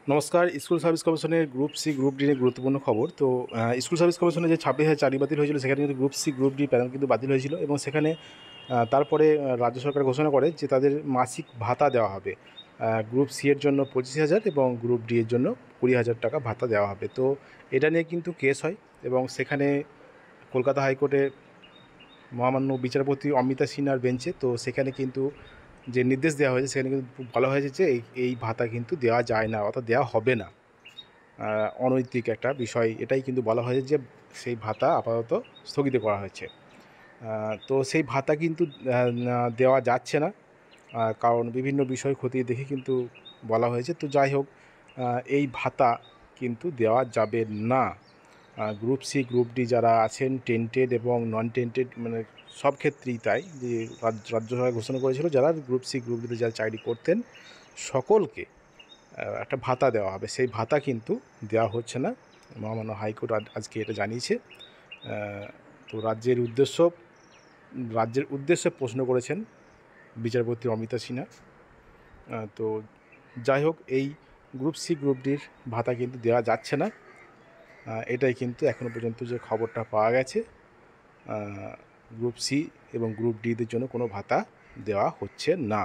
নমস্কার। School service কমিশনের group C, group D নিয়ে গুরুত্বপূর্ণ খবর। তো স্কুল সার্ভিস কমিশনে যে 26,000 চাকরি বাতিল হয়েছিল, সেখানে কিন্তু group C, group D panel কিন্তু বাতিল হয়েছিল এবং সেখানে তারপরে রাজ্য সরকার ঘোষণা করে যে তাদের মাসিক ভাতা দেওয়া হবে। গ্রুপ সি এর জন্য 25,000 এবং গ্রুপ ডি এর জন্য 20,000 টাকা ভাতা দেওয়া হবে। তো এটা নিয়ে কিন্তু কেস হয় এবং সেখানে কলকাতা হাইকোর্টে মহামান্য বিচারপতি অমিতা সিনহার বেঞ্চে তো সেখানে কিন্তু যে নির্দেশ দেওয়া হয়েছে, সেখানে কিন্তু বলা হয়েছে যে এই ভাতা কিন্তু দেওয়া যায় না, অর্থাৎ দেওয়া হবে না। অনৈতিক একটা বিষয়, এটাই কিন্তু বলা হয়েছে যে সেই ভাতা আপাতত স্থগিত করা হয়েছে। তো সেই ভাতা কিন্তু দেওয়া যাচ্ছে না, কারণ বিভিন্ন বিষয় খতিয়ে দেখে কিন্তু বলা হয়েছে। তো যাই হোক, এই ভাতা কিন্তু দেওয়া যাবে না। গ্রুপ সি, গ্রুপ ডি যারা আছেন, টেন্টেড এবং নন টেন্টেড, মানে সব ক্ষেত্রেই তাই, যে রাজ্য সরকার ঘোষণা করেছিল যারা গ্রুপ সি, গ্রুপ ডিতে যারা চাকরি করতেন সকলকে একটা ভাতা দেওয়া হবে। সেই ভাতা কিন্তু দেওয়া হচ্ছে না। মহামান্য হাইকোর্ট আজকে এটা জানিয়েছে। তো রাজ্যের উদ্দেশ্যে প্রশ্ন করেছেন বিচারপতি অমিতা সিনহা। তো যাই হোক, এই গ্রুপ সি, গ্রুপ ডির ভাতা কিন্তু দেওয়া যাচ্ছে না। এটাই কিন্তু এখনও পর্যন্ত যে খবরটা পাওয়া গেছে, গ্রুপ সি এবং গ্রুপ ডিদের জন্য কোনো ভাতা দেওয়া হচ্ছে না।